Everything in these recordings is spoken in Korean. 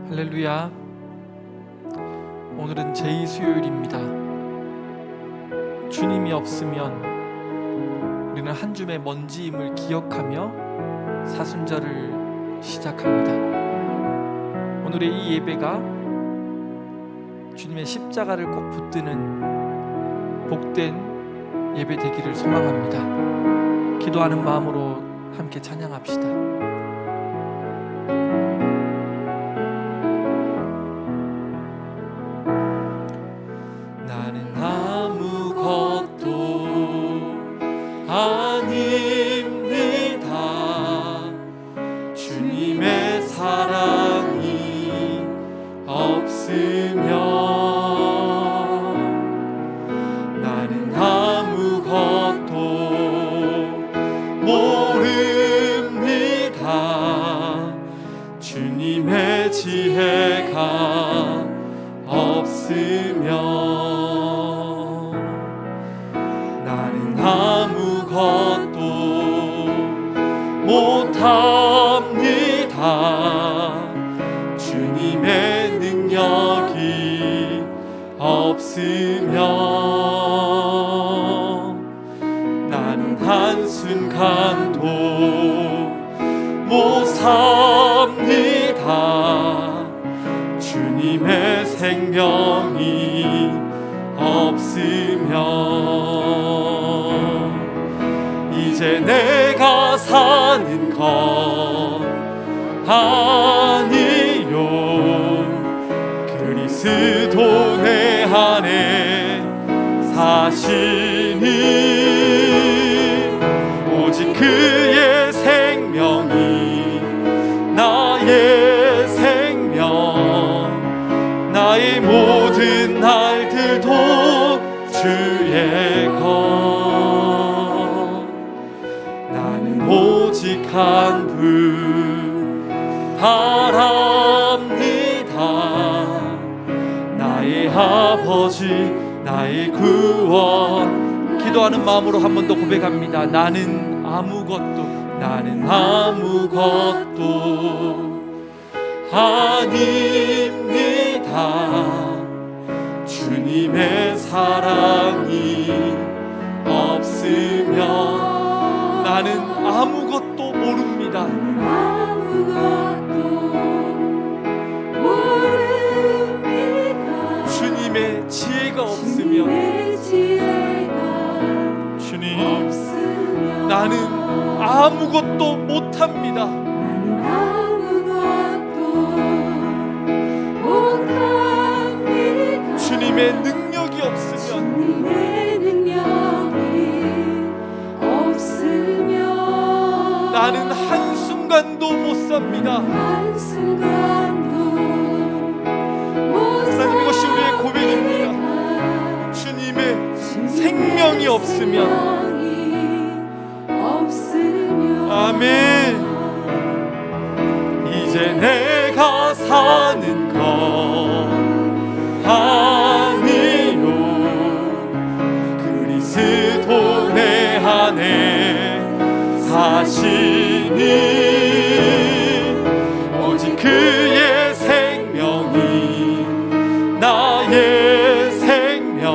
할렐루야. 오늘은 제2수요일입니다. 주님이 없으면 우리는 한 줌의 먼지임을 기억하며 사순절을 시작합니다. 오늘의 이 예배가 주님의 십자가를 꼭 붙드는 복된 예배 되기를 소망합니다. 기도하는 마음으로 함께 찬양합시다. 아닙니다. 주님의 사랑이 없으면 나는 아무것도 모릅니다. 주님의 지혜가 없으면 나는 아무것도 못합니다. 주님의 능력이 없으면 나는 한순간도 못 삽니다. 주님의 생명이 없으면 이제 내가 사는 건 아니요, 그리스도 내 안에 사시니 오직 그의 생명이 나의 생명, 나의 모든 날들도 주의 것. 나는 오직 한 분 바랍니다. 나의 아버지, 나의 구원. 기도하는 마음으로 한 번 더 고백합니다. 나는 아무것도 아닙니다. 주님의 사랑이 없으면 나는 아무것도 모릅니다. 주님의 지혜가 없으면 주님, 나는 아무것도 못합니다. 주님의 능력이 없으면 나는 한순간도 못 삽니다. 하나님, 이것이 우리의 고백입니다. 주님의 생명이 없으면. 아멘. 이제 내가 사는 것 아니요, 그리스도 내 안에 사시니 오직 그의 생명이 나의 생명,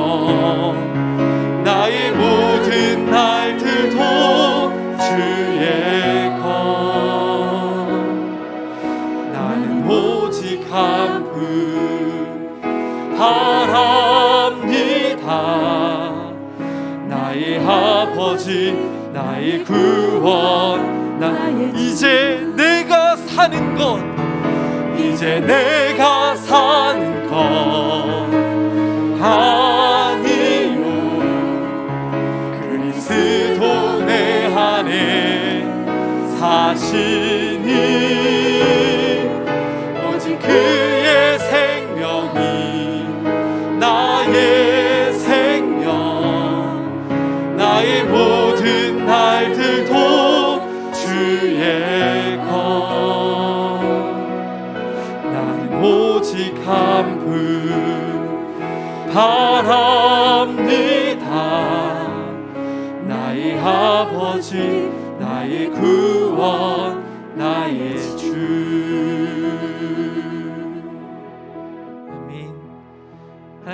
나의 모든 날들도 주의 것. 나는 오직 한 분 바랍니다. 나의 아버지, 나의 구원. 이제 내가 사는 것, 이제 내가 사는 것 아니요, 그리스도 내 안에 사시니 오직 그의 생명이 나의 생명, 나의 모든 날들도 주의 것. 나는 오직 한 분 바랍니다. 나의 아버지, 나의 구원, 나의 주.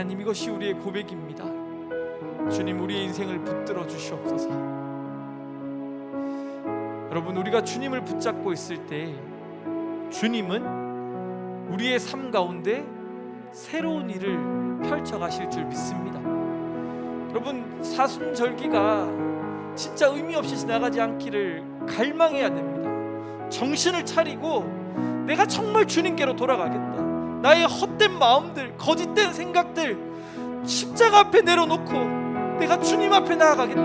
하나님, 이것이 우리의 고백입니다. 주님, 우리의 인생을 붙들어 주시옵소서. 여러분, 우리가 주님을 붙잡고 있을 때 주님은 우리의 삶 가운데 새로운 일을 펼쳐 가실 줄 믿습니다. 여러분, 사순절기가 진짜 의미 없이 지나가지 않기를 갈망해야 됩니다. 정신을 차리고 내가 정말 주님께로 돌아가겠다. 나의 헛된 마음들, 거짓된 생각들 십자가 앞에 내려놓고 내가 주님 앞에 나아가겠다.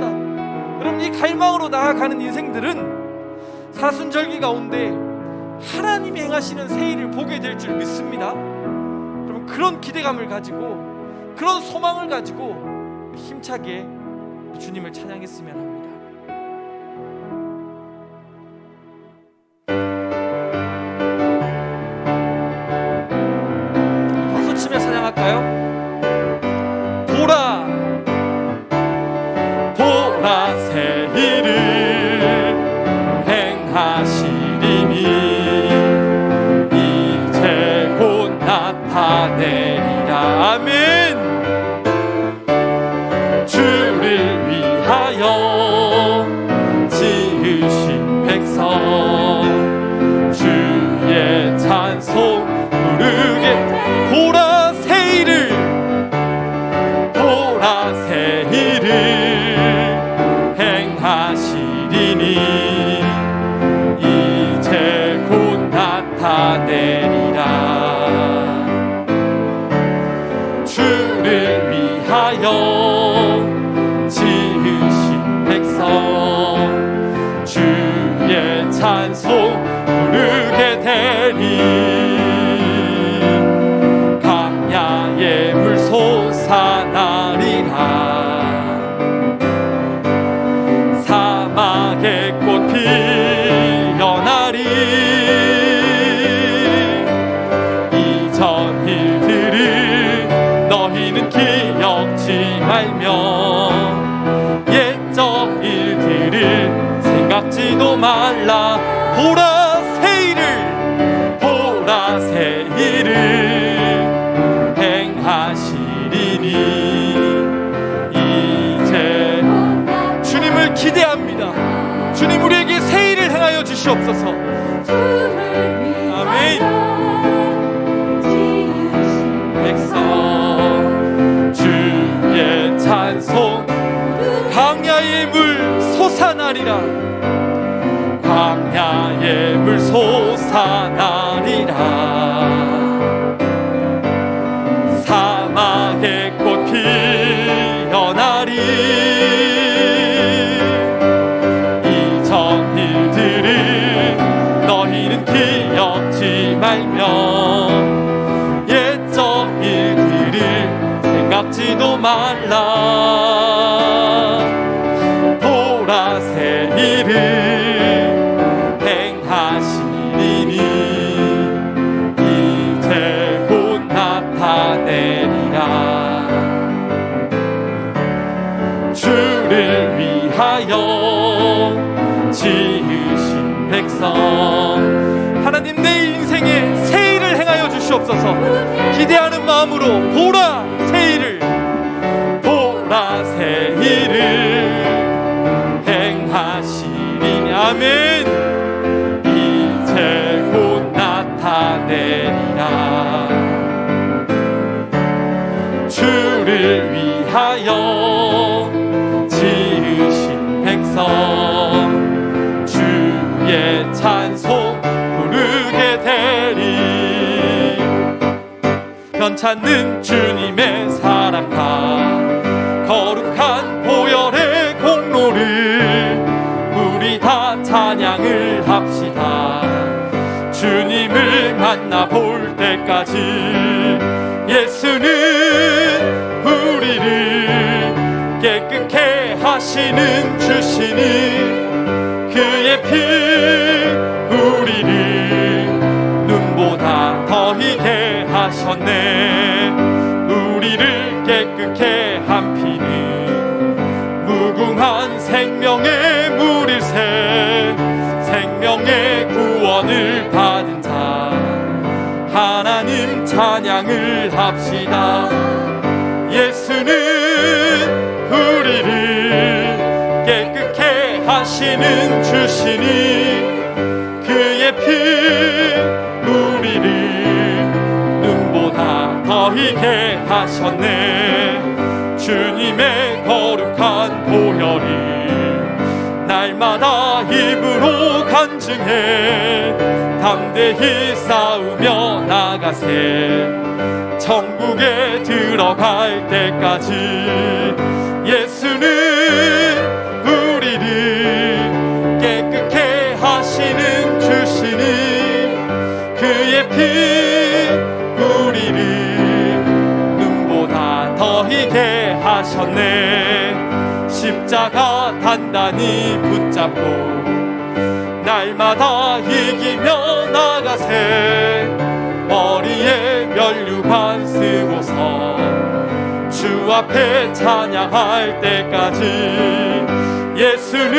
여러분, 이 갈망으로 나아가는 인생들은 사순절기 가운데 하나님이 행하시는 새 일을 보게 될 줄 믿습니다. 여러분, 그런 기대감을 가지고, 그런 소망을 가지고 힘차게 주님을 찬양했으면 합니다. 박수 치며 찬양할까요? 보라, 보라 새 일을 행하시리니 이제 곧 나타내리라. 아멘. 주를 위하여 지으신 백성 주의 찬송 부르게. 보라 새 일을, 보라 새 일을 행하시리니 이제 곧 나타내리라. 주를 위하여 지으신 백성 주의 찬송 부르게 되리. 강야의 물 솟아나리라. 사막의 꽃 피어나리. 이전 일들을 너희는 기억지 말며 옛적 일들을 생각지도 말라. 보라 새 일을, 보라 새 일을 행하시리니 이제. 주님을 기대합니다. 주님, 우리에게 새 일을 행하여 주시옵소서. 아멘. 백성 주의 찬송. 광야의 물 솟아나리라. 광야의 물 솟아나리라. 사막의 꽃 피어나리. 이전 일들을 너희는 기억지 말며 옛적 일들을 생각지도 말라. 보라 새 일을 행하시리니 이제 곧 나타내리라. 주를 위하여 지으신 백성, 하나님, 내 인생에 새 일을 행하여 주시옵소서. 기대하는 마음으로 보라 새 일을, 보라 새 일을 행하시리니. 아멘. 이제 곧 나타내리라. 주를 위하여 지으신 백성 주의 찬송 부르게 되리. 편찮는 주님의 사랑과 거룩한 보혈의 공로를 우리 다 찬양을 합시다. 주님을 만나볼 때까지 예수는 우리를 깨끗게 하시는 주시니 그의 피 우리를 눈보다 더히게 하셨네. 우리를 깨끗게 한 피는 무궁한 생명의 물일새. 생명의 구원을 받은 자 하나님 찬양을 합시다. 하시는 주시니 그의 피 우리를 눈보다 더히게 하셨네. 주님의 거룩한 보혈이 날마다 입으로 간증해 담대히 싸우며 나가세. 천국에 들어갈 때까지 예수는 우리를 깨끗게 하시는 주시니 그의 피 우리를 눈보다 더히게 하셨네. 십자가 단단히 붙잡고 날마다 이기며 나가세. 머리에 면류관 쓰고서 주 앞에 찬양할 때까지 예수는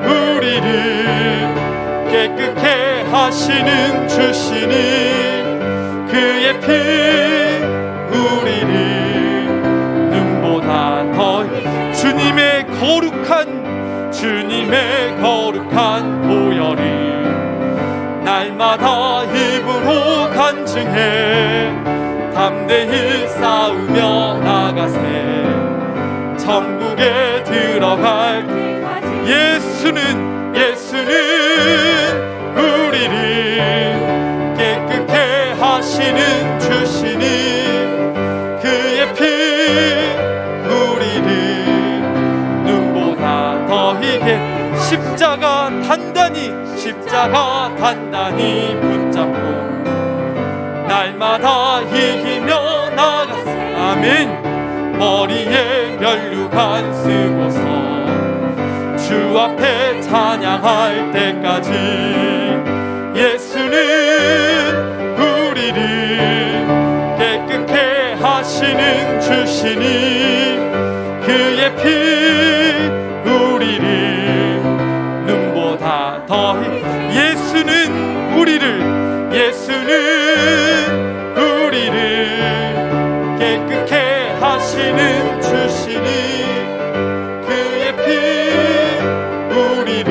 우리를 깨끗게 하시는 주시니 그의 피 우리를 눈보다 더 주님의 거룩한 보혈이 날마다 입으로 간증해 담대히 싸우며 나가세. 천국에 들어갈 예수는 우리를 깨끗게 하시는 주시니 그의 피 우리를 눈보다 더히게 십자가 단단히 붙잡고 날마다 이기며 나가세. 아멘. 머리에 면류관 쓰고서 주 앞에 찬양할 때까지 예수는 우리를 깨끗게 하시는 주시니 그의 피 우리를 눈보다 더히 예수는 우리를 깨끗게 하시는 주시니 그의 피 우리를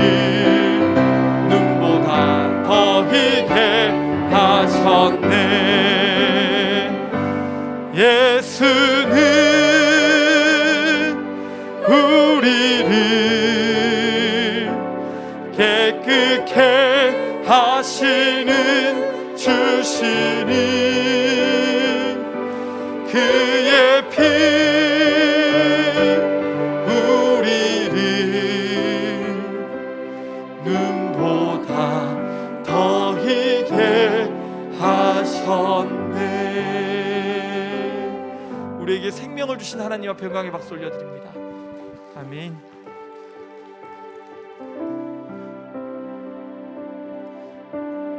눈보다 더히게 하셨네. 예수는 우리를 깨끗게 하시는 주시니 그의 피 우리를 눈보다 더히게 하셨네. 우리에게 생명을 주신 하나님 앞에 영광의 박수 올려드립니다. 아멘.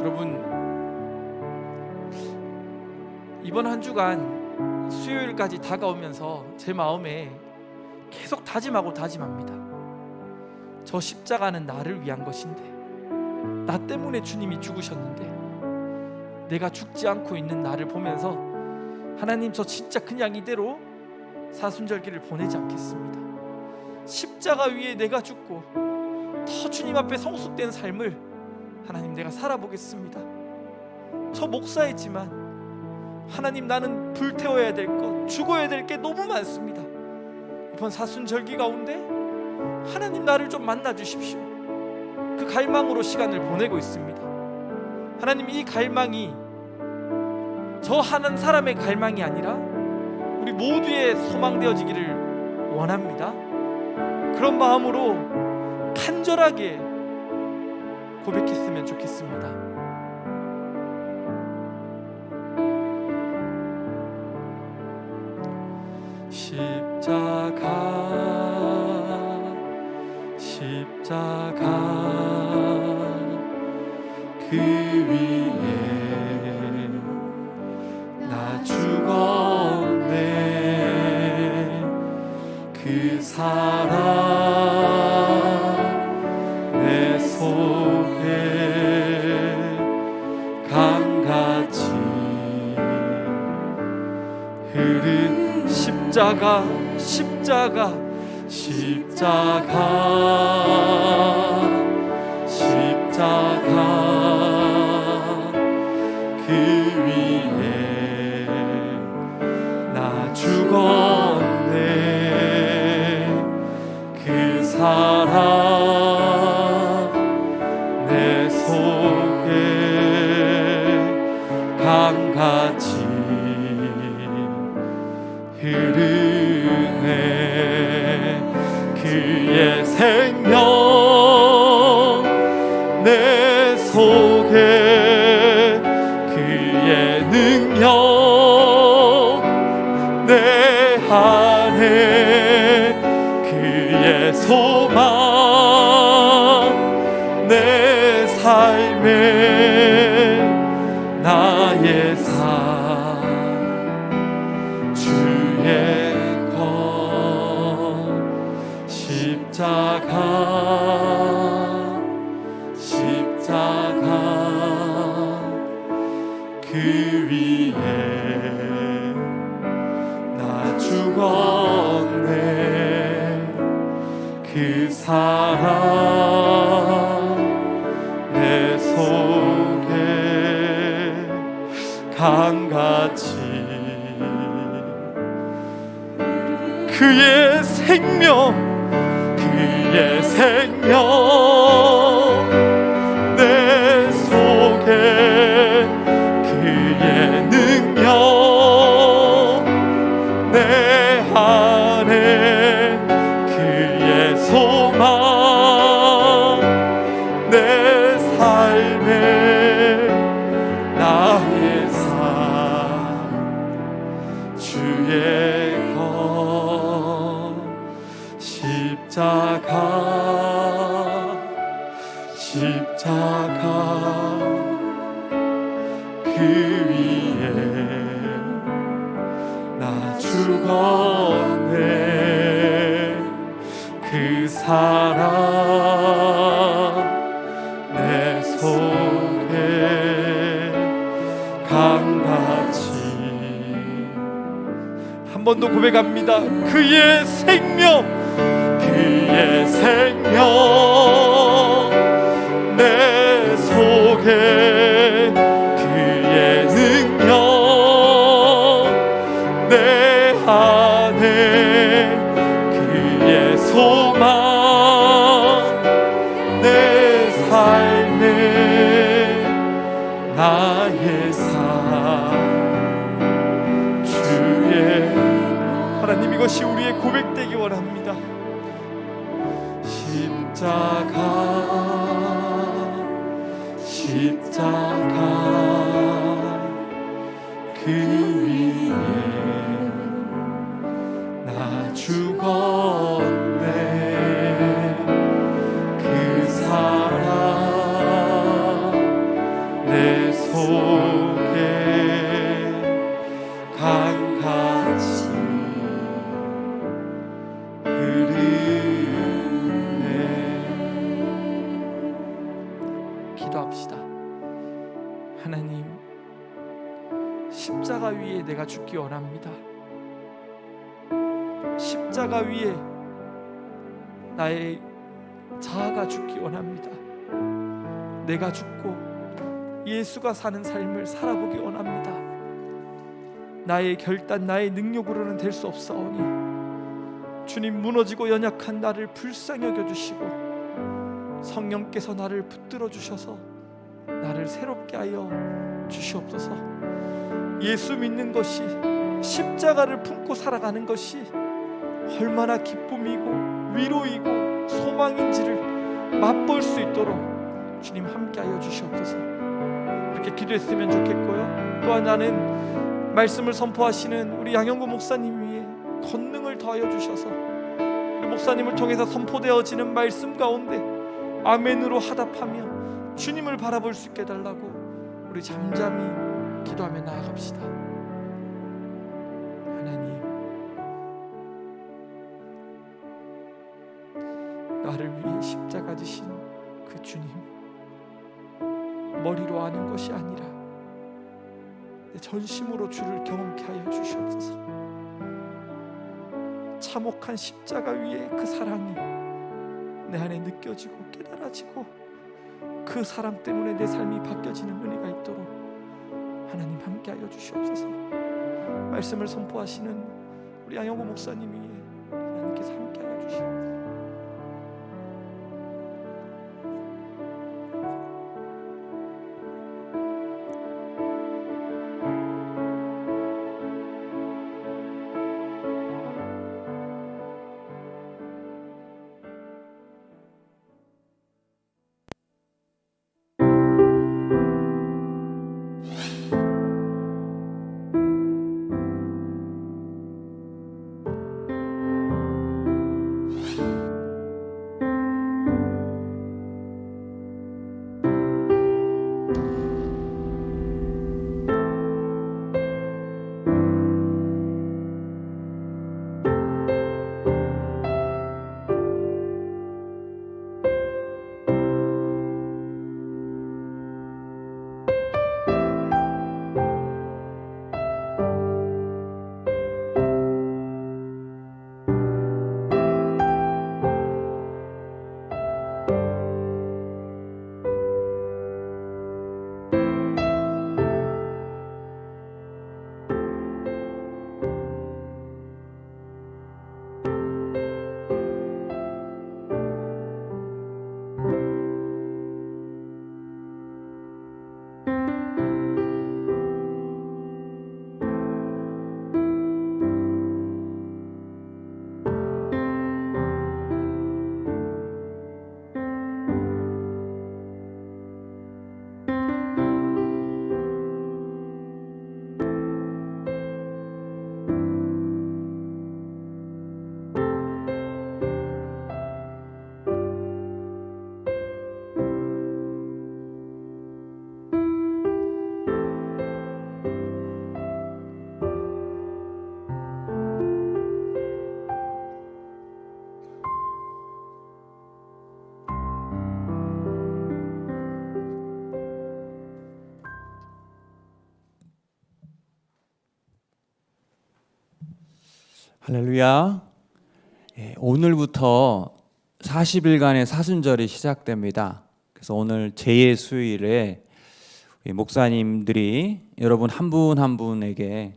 여러분, 이번 한 주간 수요일까지 다가오면서 제 마음에 계속 다짐합니다. 저 십자가는 나를 위한 것인데, 나 때문에 주님이 죽으셨는데 내가 죽지 않고 있는 나를 보면서 하나님, 저 진짜 그냥 이대로 사순절기를 보내지 않겠습니다. 십자가 위에 내가 죽고 더 주님 앞에 성숙된 삶을 하나님 내가 살아보겠습니다. 저 목사이지만 하나님, 나는 불태워야 될 것, 죽어야 될 게 너무 많습니다. 이번 사순절기 가운데 하나님, 나를 좀 만나 주십시오. 그 갈망으로 시간을 보내고 있습니다. 하나님, 이 갈망이 저 한 사람의 갈망이 아니라 우리 모두의 소망되어지기를 원합니다. 그런 마음으로 간절하게 고백했으면 좋겠습니다. 십자가 그 위에 나 죽었네. 그 사랑 내 속에 강같이 흐른 십자가 생명 내 속에 그의 능력 내 안에 그의 소망 내 삶에 나의 삶 주의 것 십자가 그 위에 나 죽었네 그 사랑 내 속에 강같이 그의 생명 내 속에 그의 능력 내 안에 그의 소망 내 삶에 나의 삶 주의 것 십자가 그 위에 나 죽었네 그 사랑 내 속에 강같이 한 번 더 고백합니다. 그의 생명 내 속에 그의 능력 내 안에 그의 소망 내 삶에 나의 삶 주의 하나님 이것이 우리의 고백되기 원합니다. 십자가 그 위에 나 죽었네 그 사랑 내 속에 강같이 기도합시다. 하나님, 십자가 위에 내가 죽기 원합니다. 십자가 위에 나의 자아가 죽기 원합니다. 내가 죽고 예수가 사는 삶을 살아보기 원합니다. 나의 결단, 나의 능력으로는 될 수 없사오니 주님, 무너지고 연약한 나를 불쌍히 여겨주시고 성령께서 나를 붙들어 주셔서 나를 새롭게 하여 주시옵소서. 예수 믿는 것이, 십자가를 품고 살아가는 것이 얼마나 기쁨이고 위로이고 소망인지를 맛볼 수 있도록 주님 함께 하여 주시옵소서. 이렇게 기도했으면 좋겠고요. 또한 나는 말씀을 선포하시는 우리 양영구 목사님 위에 권능을 더하여 주셔서 우리 목사님을 통해서 선포되어지는 말씀 가운데 아멘으로 화답하며 주님을 바라볼 수 있게 해달라고 우리 잠잠히 기도하며 나아갑시다. 하나님, 나를 위해 십자가 지신 그 주님, 머리로 아는 것이 아니라 내 전심으로 주를 경험케 하여 주시옵소서. 참혹한 십자가 위에 그 사랑이 내 안에 느껴지고 깨달아지고 그 사랑 때문에 내 삶이 바뀌어지는 은혜가 있도록 하나님 함께 하여 주시옵소서. 말씀을 선포하시는 우리 양영구 목사님이 하나님께서 함께 하여 주시옵소서. 할렐루야. 오늘부터 40일간의 사순절이 시작됩니다. 그래서 오늘 제2 수요일에 목사님들이 여러분 한 분 한 분에게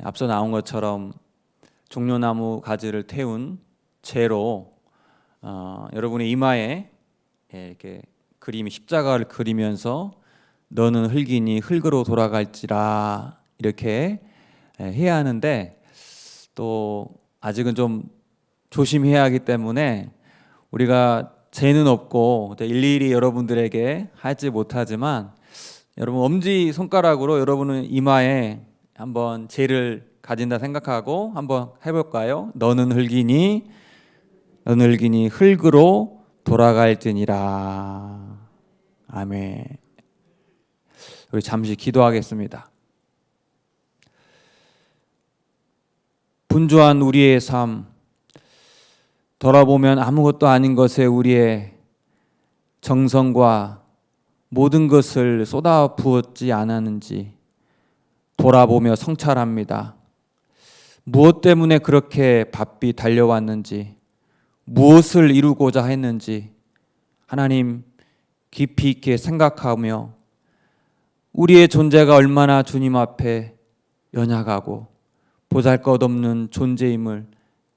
앞서 나온 것처럼 종려나무 가지를 태운 채로 여러분의 이마에 이렇게 그림이 십자가를 그리면서 너는 흙이니 흙으로 돌아갈지라 이렇게 해야 하는데, 또 아직은 좀 조심해야 하기 때문에 우리가 죄는 없고 일일이 여러분들에게 하지 못하지만, 여러분 엄지 손가락으로 여러분은 이마에 한번 죄를 가진다 생각하고 한번 해볼까요? 너는 흙이니 흙으로 돌아갈지니라. 아멘. 우리 잠시 기도하겠습니다. 분주한 우리의 삶, 돌아보면 아무것도 아닌 것에 우리의 정성과 모든 것을 쏟아 부었지 않았는지 돌아보며 성찰합니다. 무엇 때문에 그렇게 바삐 달려왔는지, 무엇을 이루고자 했는지 하나님 깊이 있게 생각하며 우리의 존재가 얼마나 주님 앞에 연약하고 보잘것없는 존재임을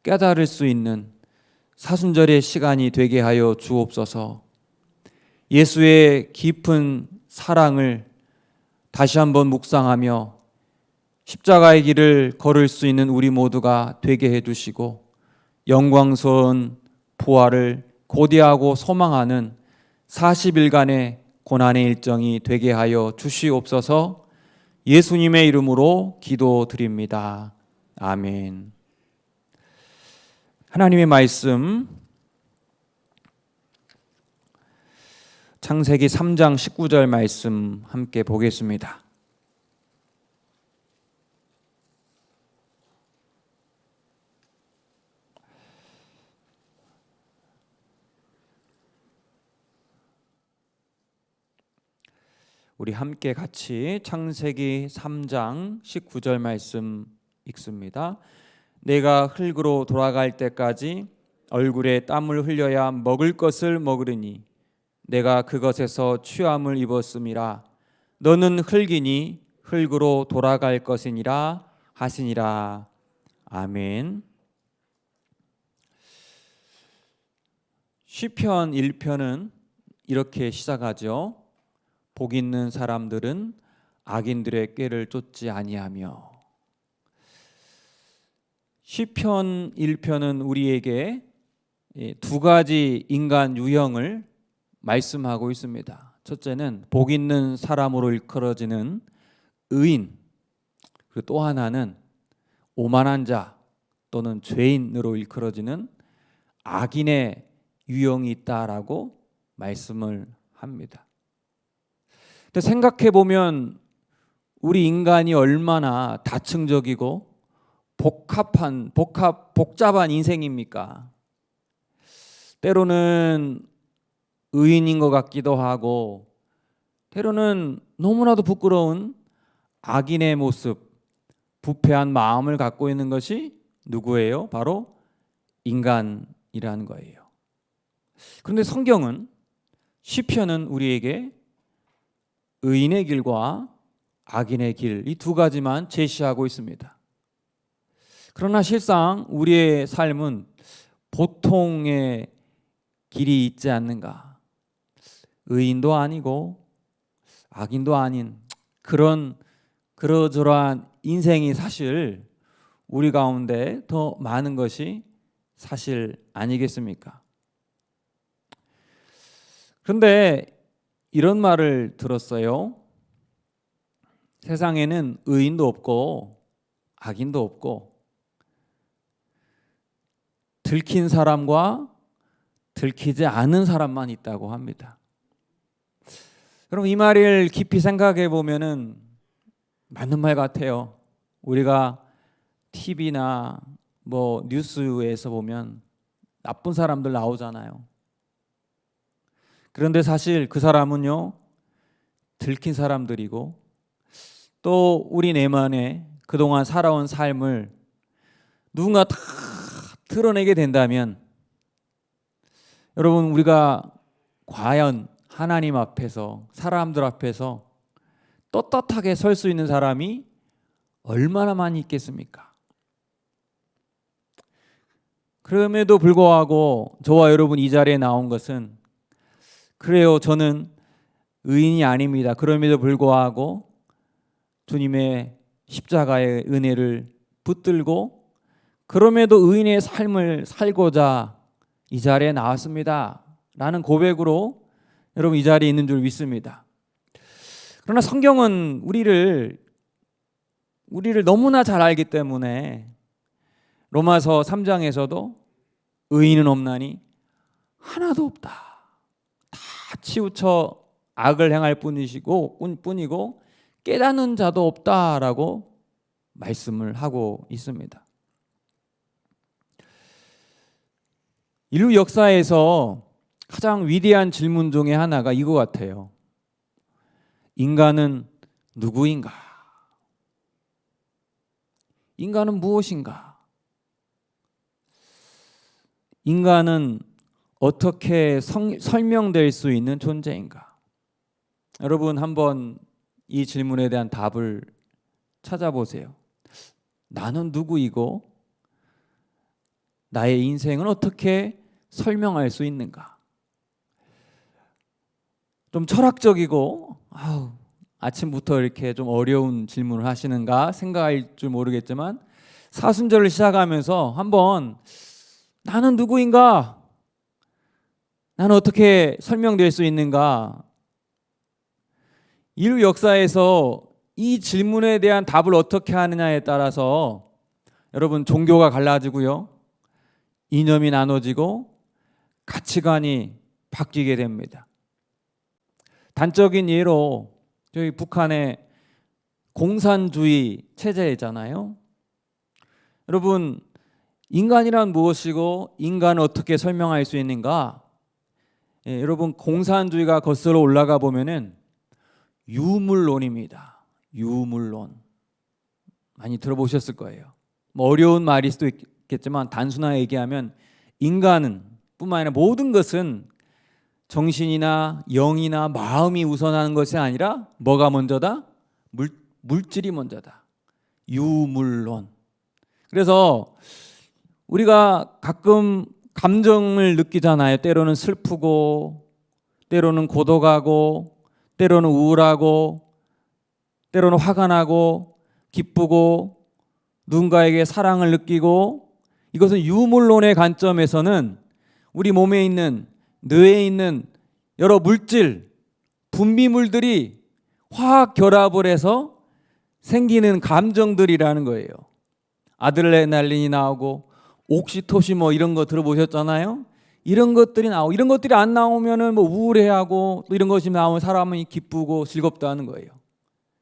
깨달을 수 있는 사순절의 시간이 되게 하여 주옵소서. 예수의 깊은 사랑을 다시 한번 묵상하며 십자가의 길을 걸을 수 있는 우리 모두가 되게 해주시고, 영광스러운 부활을 고대하고 소망하는 40일간의 고난의 일정이 되게 하여 주시옵소서. 예수님의 이름으로 기도드립니다. 아멘. 하나님의 말씀, 창세기 3장 19절 말씀 함께 보겠습니다. 우리 함께 같이 창세기 3장 19절 말씀 읽습니다. 내가 흙으로 돌아갈 때까지 얼굴에 땀을 흘려야 먹을 것을 먹으리니 내가 그것에서 취함을 입었음이라. 너는 흙이니 흙으로 돌아갈 것이니라 하시니라. 아멘. 시편 1편은 이렇게 시작하죠. 복 있는 사람들은 악인들의 꾀를 쫓지 아니하며. 시편 1편은 우리에게 두 가지 인간 유형을 말씀하고 있습니다. 첫째는 복 있는 사람으로 일컬어지는 의인, 그리고 또 하나는 오만한 자 또는 죄인으로 일컬어지는 악인의 유형이 있다라고 말씀을 합니다. 근데 생각해 보면 우리 인간이 얼마나 다층적이고 복잡한 인생입니까? 때로는 의인인 것 같기도 하고, 때로는 너무나도 부끄러운 악인의 모습, 부패한 마음을 갖고 있는 것이 누구예요? 바로 인간이라는 거예요. 그런데 성경은, 시편은 우리에게 의인의 길과 악인의 길, 이 두 가지만 제시하고 있습니다. 그러나 실상 우리의 삶은 보통의 길이 있지 않는가? 의인도 아니고 악인도 아닌 그러저러한 인생이 사실 우리 가운데 더 많은 것이 사실 아니겠습니까? 그런데 이런 말을 들었어요. 세상에는 의인도 없고 악인도 없고 들킨 사람과 들키지 않은 사람만 있다고 합니다. 그럼 이 말을 깊이 생각해 보면은 맞는 말 같아요. 우리가 TV나 뭐 뉴스에서 보면 나쁜 사람들 나오잖아요. 그런데 사실 그 사람은요, 들킨 사람들이고 또 우리 내만에 그동안 살아온 삶을 누군가 다 드러내게 된다면 여러분 우리가 과연 하나님 앞에서 사람들 앞에서 떳떳하게 설 수 있는 사람이 얼마나 많이 있겠습니까? 그럼에도 불구하고 저와 여러분 이 자리에 나온 것은 그래요, 저는 의인이 아닙니다. 그럼에도 불구하고 주님의 십자가의 은혜를 붙들고 그럼에도 의인의 삶을 살고자 이 자리에 나왔습니다 라는 고백으로 여러분 이 자리에 있는 줄 믿습니다. 그러나 성경은 우리를 너무나 잘 알기 때문에 로마서 3장에서도 의인은 없나니 하나도 없다, 다 치우쳐 악을 행할 뿐이고 깨닫는 자도 없다라고 말씀을 하고 있습니다. 인류 역사에서 가장 위대한 질문 중에 하나가 이거 같아요. 인간은 누구인가? 인간은 무엇인가? 인간은 어떻게 설명될 수 있는 존재인가? 여러분 한번 이 질문에 대한 답을 찾아보세요. 나는 누구이고 나의 인생은 어떻게 설명할 수 있는가? 좀 철학적이고 아침부터 이렇게 좀 어려운 질문을 하시는가 생각할 줄 모르겠지만 사순절을 시작하면서 한번 나는 누구인가? 나는 어떻게 설명될 수 있는가? 인류 역사에서 이 질문에 대한 답을 어떻게 하느냐에 따라서 여러분 종교가 갈라지고요, 이념이 나눠지고 가치관이 바뀌게 됩니다. 단적인 예로 저희 북한의 공산주의 체제잖아요. 여러분 인간이란 무엇이고 인간을 어떻게 설명할 수 있는가? 여러분 공산주의가 거슬러 올라가 보면은 유물론입니다. 유물론 많이 들어보셨을 거예요. 뭐 어려운 말일 수도 있겠지만 단순하게 얘기하면 인간은 뿐만 아니라 모든 것은 정신이나 영이나 마음이 우선하는 것이 아니라 뭐가 먼저다? 물질이 먼저다. 유물론. 그래서 우리가 가끔 감정을 느끼잖아요. 때로는 슬프고 때로는 고독하고 때로는 우울하고 때로는 화가 나고 기쁘고 누군가에게 사랑을 느끼고, 이것은 유물론의 관점에서는 우리 몸에 있는 뇌에 있는 여러 물질, 분비물들이 화학 결합을 해서 생기는 감정들이라는 거예요. 아드레날린이 나오고 옥시토신 뭐 이런 거 들어보셨잖아요. 이런 것들이 나오고, 이런 것들이 안 나오면은 뭐 우울해하고, 또 이런 것이 나오면 사람이 기쁘고 즐겁다 하는 거예요.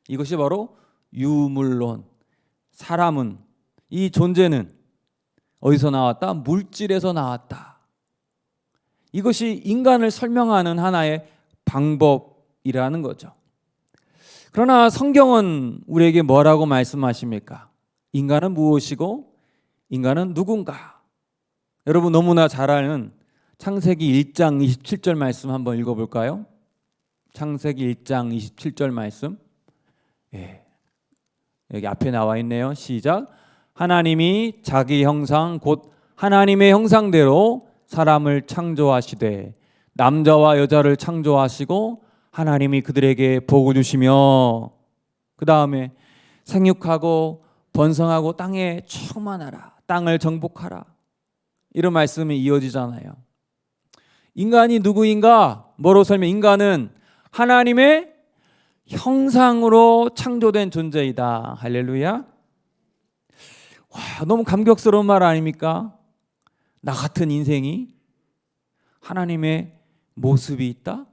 이것이 바로 유물론. 사람은, 이 존재는 어디서 나왔다? 물질에서 나왔다. 이것이 인간을 설명하는 하나의 방법이라는 거죠. 그러나 성경은 우리에게 뭐라고 말씀하십니까? 인간은 무엇이고 인간은 누군가? 여러분 너무나 잘 아는 창세기 1장 27절 말씀 한번 읽어볼까요? 창세기 1장 27절 말씀. 여기 앞에 나와 있네요. 시작. 하나님이 자기 형상 곧 하나님의 형상대로 사람을 창조하시되 남자와 여자를 창조하시고 하나님이 그들에게 복을 주시며, 그 다음에 생육하고 번성하고 땅에 충만하라, 땅을 정복하라, 이런 말씀이 이어지잖아요. 인간이 누구인가? 뭐로 설명? 인간은 하나님의 형상으로 창조된 존재이다. 할렐루야. 와, 너무 감격스러운 말 아닙니까? 나 같은 인생이 하나님의 모습이 있다.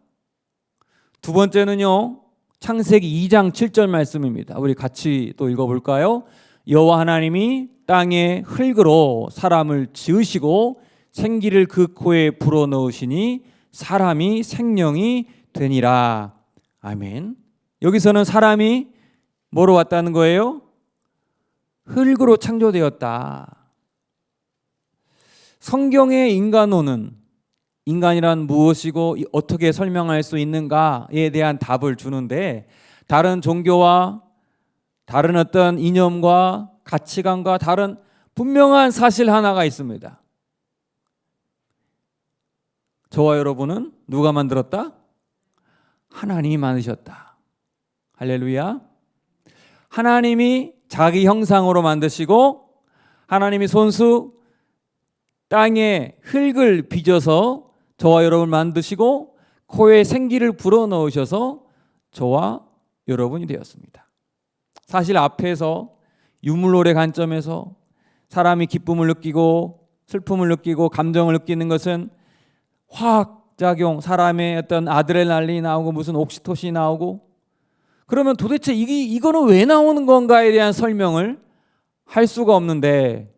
두 번째는요, 창세기 2장 7절 말씀입니다. 우리 같이 또 읽어볼까요? 여호와 하나님이 땅에 흙으로 사람을 지으시고 생기를 그 코에 불어넣으시니 사람이 생명이 되니라. 아멘. 여기서는 사람이 뭐로 왔다는 거예요? 흙으로 창조되었다. 성경의 인간론은 인간이란 무엇이고 어떻게 설명할 수 있는가에 대한 답을 주는데, 다른 종교와 다른 어떤 이념과 가치관과 다른 분명한 사실 하나가 있습니다. 저와 여러분은 누가 만들었다? 하나님이 만드셨다. 할렐루야. 하나님이 자기 형상으로 만드시고, 하나님이 손수 땅에 흙을 빚어서 저와 여러분을 만드시고 코에 생기를 불어넣으셔서 저와 여러분이 되었습니다. 사실 앞에서 유물론의 관점에서 사람이 기쁨을 느끼고 슬픔을 느끼고 감정을 느끼는 것은 화학작용, 사람의 어떤 아드레날린이 나오고 무슨 옥시토신이 나오고, 그러면 도대체 이거는 왜 나오는 건가에 대한 설명을 할 수가 없는데,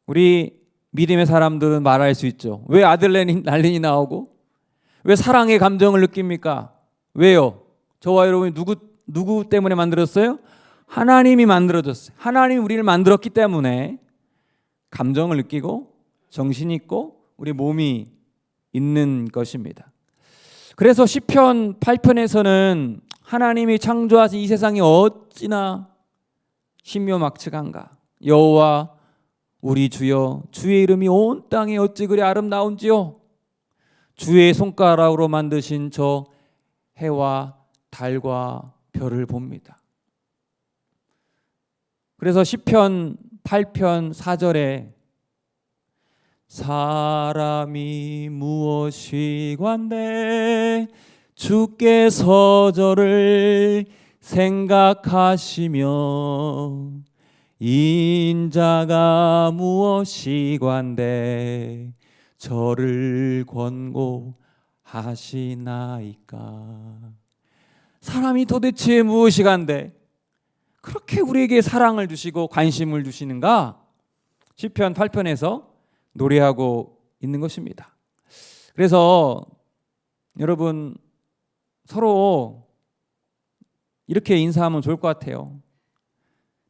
우리 믿음의 사람들은 말할 수 있죠. 왜 아드레날린이 나오고 왜 사랑의 감정을 느낍니까? 왜요? 저와 여러분이 누구 때문에 만들었어요? 하나님이 만들어졌어요. 하나님이 우리를 만들었기 때문에 감정을 느끼고 정신이 있고 우리 몸이 있는 것입니다. 그래서 시편 8편에서는 하나님이 창조하신 이 세상이 어찌나 신묘막측한가, 여호와 우리 주여 주의 이름이 온 땅에 어찌 그리 아름다운지요, 주의 손가락으로 만드신 저 해와 달과 별을 봅니다. 그래서 시편 8편 4절에 사람이 무엇이관대 주께서 저를 생각하시며 인자가 무엇이관대 저를 권고하시나이까. 사람이 도대체 무엇이간데 그렇게 우리에게 사랑을 주시고 관심을 주시는가? 시편 8편에서 노래하고 있는 것입니다. 그래서 여러분 서로 이렇게 인사하면 좋을 것 같아요.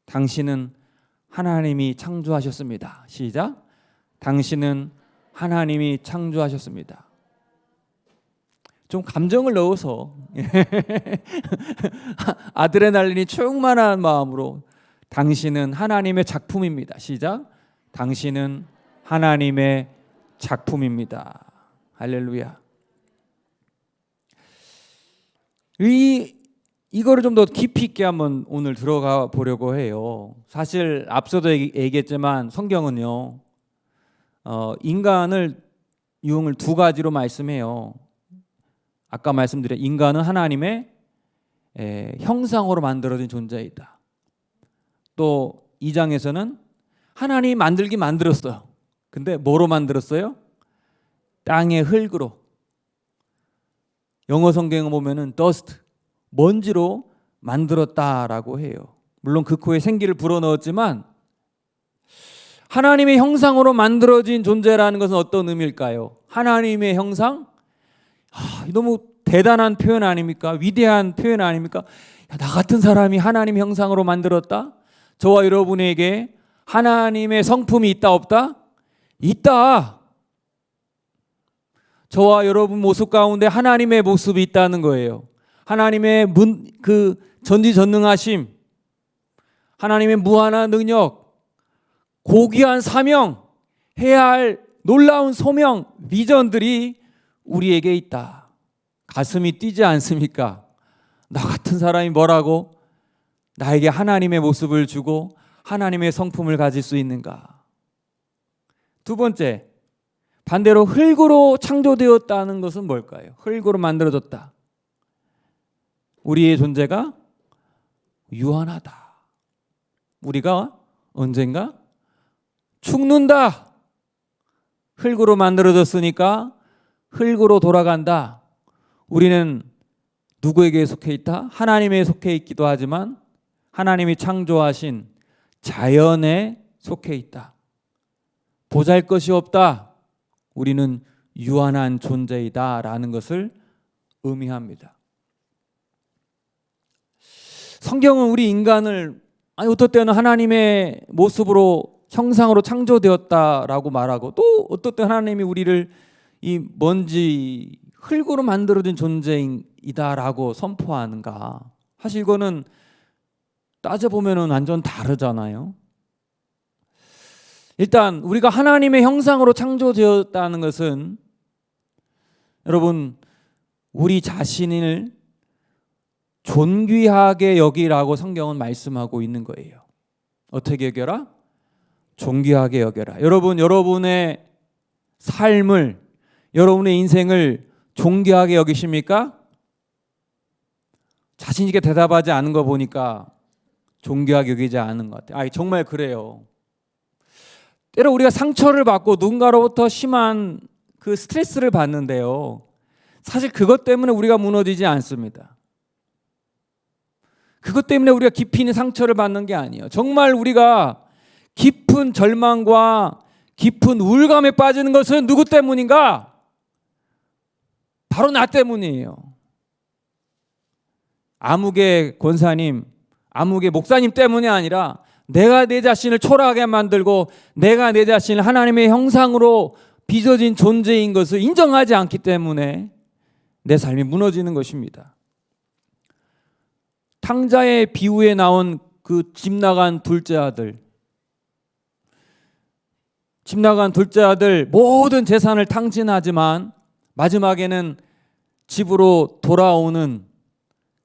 당신은 하나님이 창조하셨습니다. 시작. 당신은 하나님이 창조하셨습니다. 좀 감정을 넣어서 아드레날린이 충만한 마음으로 당신은 하나님의 작품입니다. 시작. 당신은 하나님의 작품입니다. 할렐루야. 이거를 좀 더 깊이 있게 한번 오늘 들어가 보려고 해요. 사실 앞서도 얘기했지만 성경은요, 인간을 유형을 두 가지로 말씀해요. 아까 말씀드린 인간은 하나님의 형상으로 만들어진 존재이다. 또 2장에서는 하나님이 만들긴 만들었어요. 근데 뭐로 만들었어요? 땅의 흙으로. 영어 성경을 보면은 dust, 먼지로 만들었다라고 해요. 물론 그 코에 생기를 불어넣었지만 하나님의 형상으로 만들어진 존재라는 것은 어떤 의미일까요? 하나님의 형상? 너무 대단한 표현 아닙니까? 위대한 표현 아닙니까? 나 같은 사람이 하나님 형상으로 만들었다? 저와 여러분에게 하나님의 성품이 있다 없다? 있다. 저와 여러분 모습 가운데 하나님의 모습이 있다는 거예요. 하나님의 그 전지전능하심, 하나님의 무한한 능력, 고귀한 사명, 해야 할 놀라운 소명, 비전들이 우리에게 있다. 가슴이 뛰지 않습니까? 나 같은 사람이 뭐라고 나에게 하나님의 모습을 주고 하나님의 성품을 가질 수 있는가? 두 번째, 반대로 흙으로 창조되었다는 것은 뭘까요? 흙으로 만들어졌다. 우리의 존재가 유한하다. 우리가 언젠가 죽는다. 흙으로 만들어졌으니까 흙으로 돌아간다. 우리는 누구에게 속해 있다? 하나님에 속해 있기도 하지만 하나님이 창조하신 자연에 속해 있다. 보잘것이 없다. 우리는 유한한 존재이다라는 것을 의미합니다. 성경은 우리 인간을 어떨 때는 하나님의 모습으로 형상으로 창조되었다라고 말하고, 또 어떨 때 하나님이 우리를 이 먼지 흙으로 만들어진 존재이다라고 선포하는가? 사실 이거는 따져보면 완전 다르잖아요. 일단 우리가 하나님의 형상으로 창조되었다는 것은, 여러분, 우리 자신을 존귀하게 여기라고 성경은 말씀하고 있는 거예요. 어떻게 여겨라? 존귀하게 여겨라. 여러분, 여러분의 삶을, 여러분의 인생을 존귀하게 여기십니까? 자신 있게 대답하지 않은 거 보니까 존귀하게 여기지 않은 것 같아요. 정말 그래요. 때로 우리가 상처를 받고 누군가로부터 심한 그 스트레스를 받는데요, 사실 그것 때문에 우리가 무너지지 않습니다. 그것 때문에 우리가 깊이 있는 상처를 받는 게 아니에요. 정말 우리가 깊은 절망과 깊은 우울감에 빠지는 것은 누구 때문인가? 바로 나 때문이에요. 아무개 권사님, 아무개 목사님 때문이 아니라 내가 내 자신을 초라하게 만들고 내가 내 자신을 하나님의 형상으로 빚어진 존재인 것을 인정하지 않기 때문에 내 삶이 무너지는 것입니다. 탕자의 비유에 나온 그 집 나간 둘째 아들, 집 나간 둘째 아들 모든 재산을 탕진하지만 마지막에는 집으로 돌아오는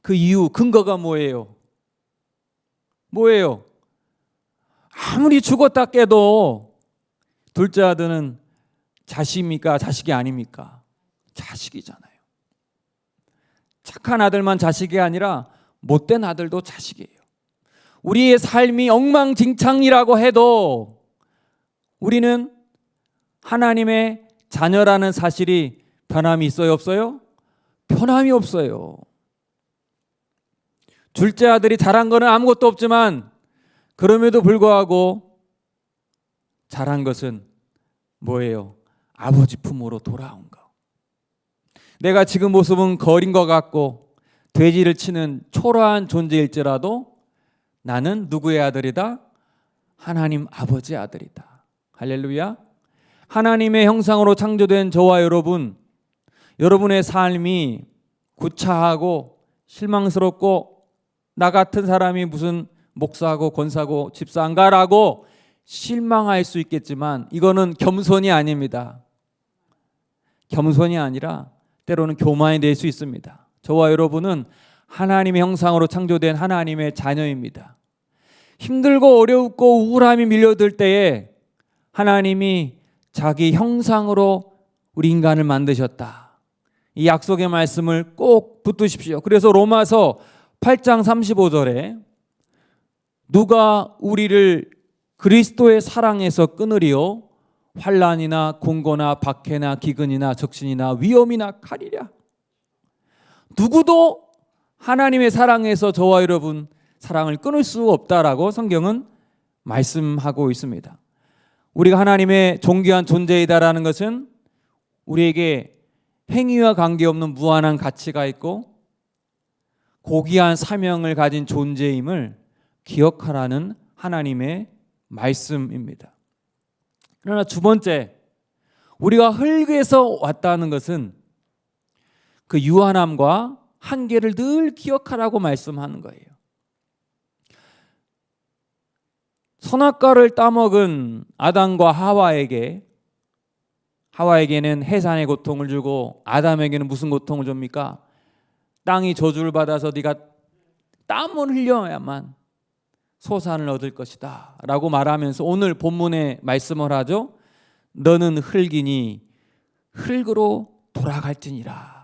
그 이유, 근거가 뭐예요? 뭐예요? 아무리 죽었다 깨도 둘째 아들은 자식입니까? 자식이 아닙니까? 자식이잖아요. 착한 아들만 자식이 아니라 못된 아들도 자식이에요. 우리의 삶이 엉망진창이라고 해도 우리는 하나님의 자녀라는 사실이 변함이 있어요, 없어요? 변함이 없어요. 둘째 아들이 잘한 거는 아무것도 없지만 그럼에도 불구하고 잘한 것은 뭐예요? 아버지 품으로 돌아온 거. 내가 지금 모습은 거린 것 같고 돼지를 치는 초라한 존재일지라도 나는 누구의 아들이다? 하나님 아버지의 아들이다. 할렐루야. 하나님의 형상으로 창조된 저와 여러분, 여러분의 삶이 구차하고 실망스럽고 나 같은 사람이 무슨 목사고 권사고 집사인가라고 실망할 수 있겠지만 이거는 겸손이 아닙니다. 겸손이 아니라 때로는 교만이 될 수 있습니다. 저와 여러분은 하나님의 형상으로 창조된 하나님의 자녀입니다. 힘들고 어렵고 우울함이 밀려들 때에 하나님이 자기 형상으로 우리 인간을 만드셨다. 이 약속의 말씀을 꼭 붙드십시오. 그래서 로마서 8장 35절에 누가 우리를 그리스도의 사랑에서 끊으리요? 환난이나 공고나 박해나 기근이나 적신이나 위험이나 칼이랴. 누구도 하나님의 사랑에서 저와 여러분 사랑을 끊을 수 없다라고 성경은 말씀하고 있습니다. 우리가 하나님의 존귀한 존재이다라는 것은 우리에게 행위와 관계없는 무한한 가치가 있고 고귀한 사명을 가진 존재임을 기억하라는 하나님의 말씀입니다. 그러나 두 번째, 우리가 흙에서 왔다는 것은 그 유한함과 한계를 늘 기억하라고 말씀하는 거예요. 선악과를 따먹은 아담과 하와에게는 해산의 고통을 주고 아담에게는 무슨 고통을 줍니까? 땅이 저주를 받아서 네가 땀을 흘려야만 소산을 얻을 것이다 라고 말하면서 오늘 본문에 말씀을 하죠. 너는 흙이니 흙으로 돌아갈지니라.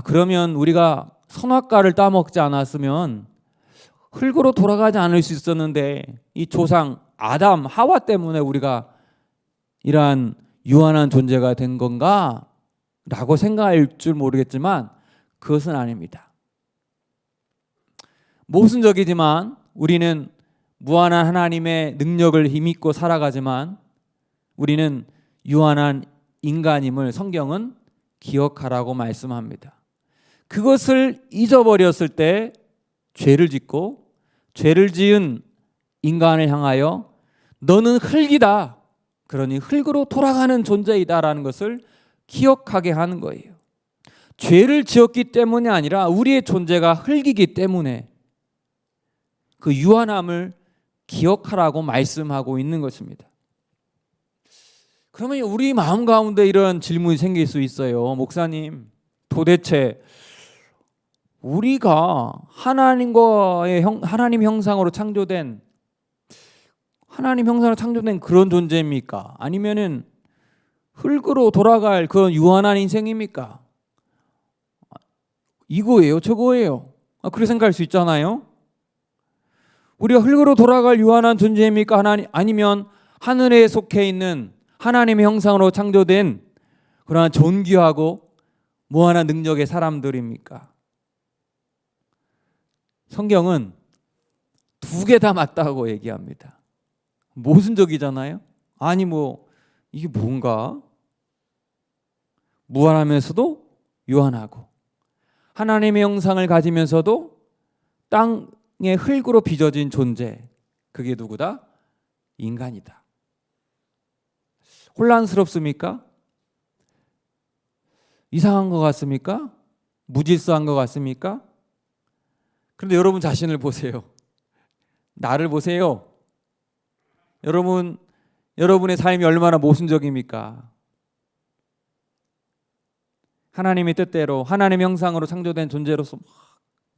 그러면 우리가 선악과를 따먹지 않았으면 흙으로 돌아가지 않을 수 있었는데 이 조상 아담, 하와 때문에 우리가 이러한 유한한 존재가 된 건가? 라고 생각할 줄 모르겠지만 그것은 아닙니다. 모순적이지만 우리는 무한한 하나님의 능력을 힘입고 살아가지만 우리는 유한한 인간임을 성경은 기억하라고 말씀합니다. 그것을 잊어버렸을 때 죄를 짓고 죄를 지은 인간을 향하여 너는 흙이다. 그러니 흙으로 돌아가는 존재이다라는 것을 기억하게 하는 거예요. 죄를 지었기 때문이 아니라 우리의 존재가 흙이기 때문에 그 유한함을 기억하라고 말씀하고 있는 것입니다. 그러면 우리 마음 가운데 이런 질문이 생길 수 있어요. 목사님, 도대체 우리가 하나님 형상으로 창조된 그런 존재입니까? 아니면은 흙으로 돌아갈 그런 유한한 인생입니까? 이거예요, 저거예요. 그렇게 생각할 수 있잖아요. 우리가 흙으로 돌아갈 유한한 존재입니까? 아니면 하늘에 속해 있는 하나님의 형상으로 창조된 그러한 존귀하고 무한한 능력의 사람들입니까? 성경은 두 개 다 맞다고 얘기합니다. 모순적이잖아요. 아니 이게 뭔가 무한하면서도 유한하고 하나님의 형상을 가지면서도 땅의 흙으로 빚어진 존재, 그게 누구다? 인간이다. 혼란스럽습니까? 이상한 것 같습니까? 무질서한 것 같습니까? 그런데 여러분 자신을 보세요. 나를 보세요. 여러분의 삶이 얼마나 모순적입니까? 하나님의 뜻대로 하나님의 형상으로 창조된 존재로서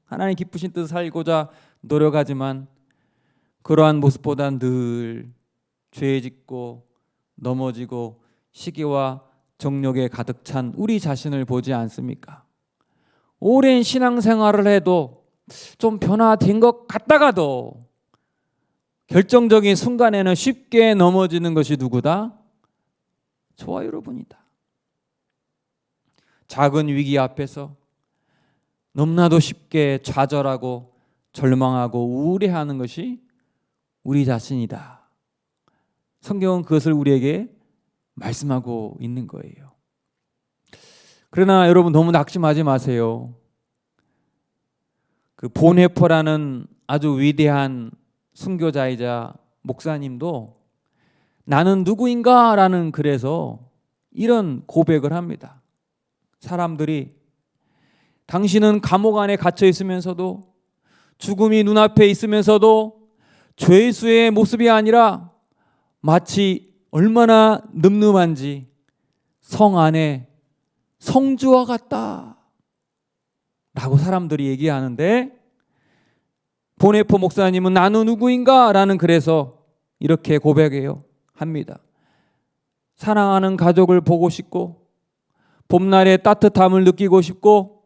하나님 기쁘신 뜻을 살고자 노력하지만 그러한 모습보단 늘 죄에 짓고 넘어지고 시기와 정욕에 가득 찬 우리 자신을 보지 않습니까? 오랜 신앙생활을 해도 좀 변화된 것 같다가도 결정적인 순간에는 쉽게 넘어지는 것이 누구다? 저와 여러분이다. 작은 위기 앞에서 너무나도 쉽게 좌절하고 절망하고 우울해하는 것이 우리 자신이다. 성경은 그것을 우리에게 말씀하고 있는 거예요. 그러나 여러분 너무 낙심하지 마세요. 그 본헤퍼라는 아주 위대한 순교자이자 목사님도 나는 누구인가 라는 글에서 이런 고백을 합니다. 사람들이 당신은 감옥 안에 갇혀 있으면서도 죽음이 눈앞에 있으면서도 죄수의 모습이 아니라 마치 얼마나 늠름한지 성 안에 성주와 같다 라고 사람들이 얘기하는데 보네포 목사님은 나는 누구인가 라는 글에서 이렇게 고백해요 합니다. 사랑하는 가족을 보고 싶고 봄날의 따뜻함을 느끼고 싶고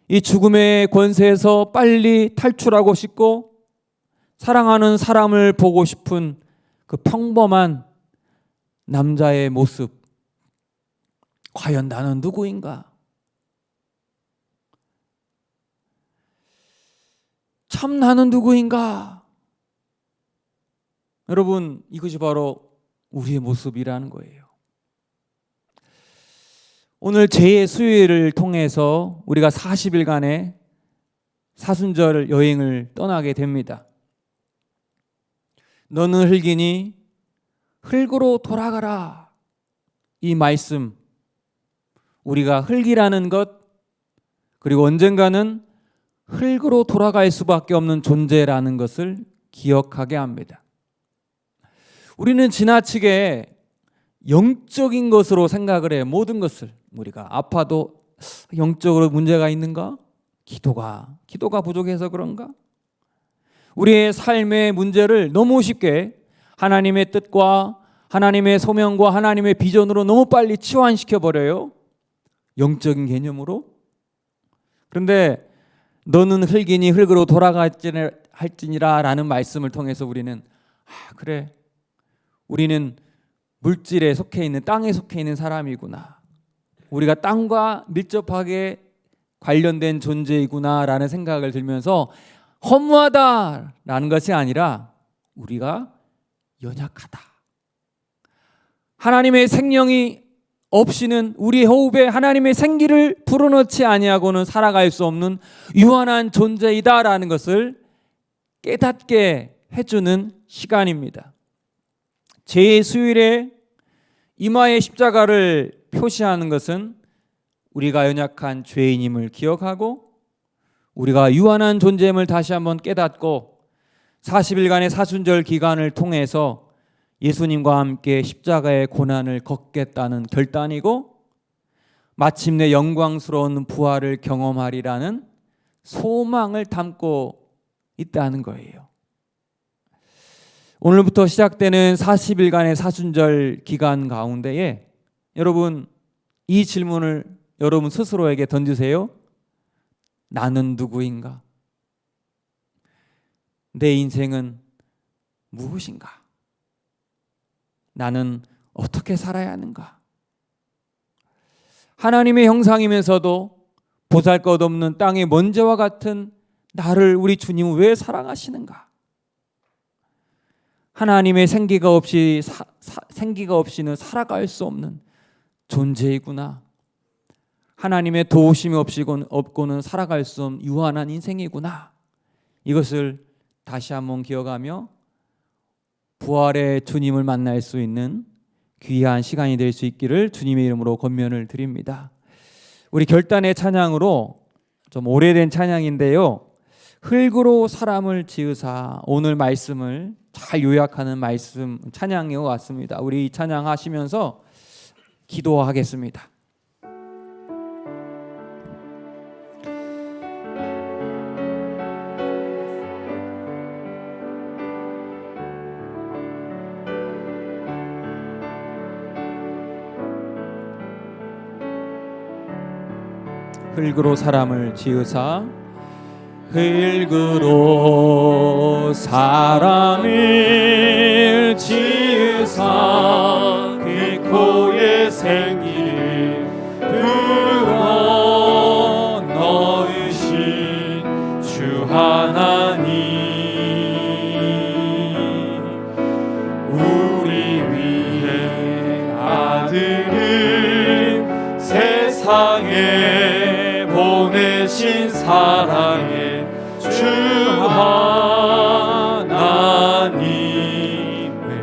이 죽음의 권세에서 빨리 탈출하고 싶고 사랑하는 사람을 보고 싶은 그 평범한 남자의 모습. 과연 나는 누구인가? 참 나는 누구인가? 여러분, 이것이 바로 우리의 모습이라는 거예요. 오늘 제 수요일을 통해서 우리가 40일간의 사순절 여행을 떠나게 됩니다. 너는 흙이니 흙으로 돌아가라. 이 말씀, 우리가 흙이라는 것, 그리고 언젠가는 흙으로 돌아갈 수밖에 없는 존재라는 것을 기억하게 합니다. 우리는 지나치게 영적인 것으로 생각을 해요. 모든 것을. 우리가 아파도 영적으로 문제가 있는가? 기도가 부족해서 그런가? 우리의 삶의 문제를 너무 쉽게 하나님의 뜻과 하나님의 소명과 하나님의 비전으로 너무 빨리 치환시켜 버려요. 영적인 개념으로. 그런데 너는 흙이니 흙으로 돌아갈지니라 라는 말씀을 통해서 우리는 그래, 우리는 물질에 속해 있는, 땅에 속해 있는 사람이구나, 우리가 땅과 밀접하게 관련된 존재이구나 라는 생각을 들면서 허무하다라는 것이 아니라 우리가 연약하다, 하나님의 생명이 없이는 우리 호흡에 하나님의 생기를 불어넣지 아니하고는 살아갈 수 없는 유한한 존재이다라는 것을 깨닫게 해주는 시간입니다. 제 수일에 이마에 십자가를 표시하는 것은 우리가 연약한 죄인임을 기억하고 우리가 유한한 존재임을 다시 한번 깨닫고 40일간의 사순절 기간을 통해서 예수님과 함께 십자가의 고난을 걷겠다는 결단이고 마침내 영광스러운 부활을 경험하리라는 소망을 담고 있다는 거예요. 오늘부터 시작되는 40일간의 사순절 기간 가운데에 여러분 이 질문을 여러분 스스로에게 던지세요. 나는 누구인가? 내 인생은 무엇인가? 나는 어떻게 살아야 하는가? 하나님의 형상이면서도 보잘것없는 땅의 먼지와 같은 나를 우리 주님은 왜 사랑하시는가? 하나님의 생기가 없이는 살아갈 수 없는 존재이구나. 하나님의 도우심이 없고는 살아갈 수 없는 유한한 인생이구나. 이것을 다시 한번 기억하며 부활의 주님을 만날 수 있는 귀한 시간이 될 수 있기를 주님의 이름으로 권면을 드립니다. 우리 결단의 찬양으로 좀 오래된 찬양인데요. 흙으로 사람을 지으사, 오늘 말씀을 잘 요약하는 말씀 찬양이 왔습니다. 우리 이 찬양 하시면서 기도하겠습니다. 흙으로 사람을 지으사, 흙으로 사람을 지으사 그 코에 생기를 불어 넣으신 주 하나님, 우리 위해 아들을 세상에 보내신 사랑의 주 하나님을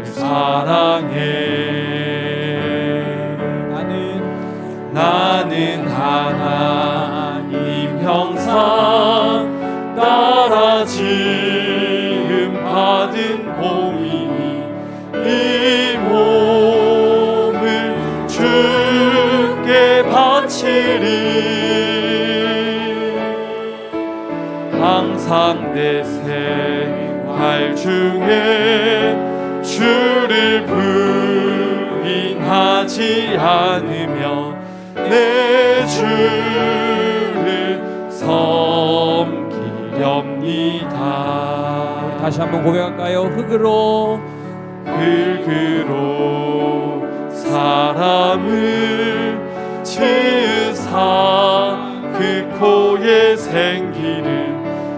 사랑해. 나는 하나님 형상 따라 지음 받은 몸이니 이 몸을 주께 바치리. 항상 내 생활 중에 주를 부인하지 않으며 내 주를 섬기렵니다. 다시 한번 고백할까요? 흙으로 사람을 지으사 그 코에 생기를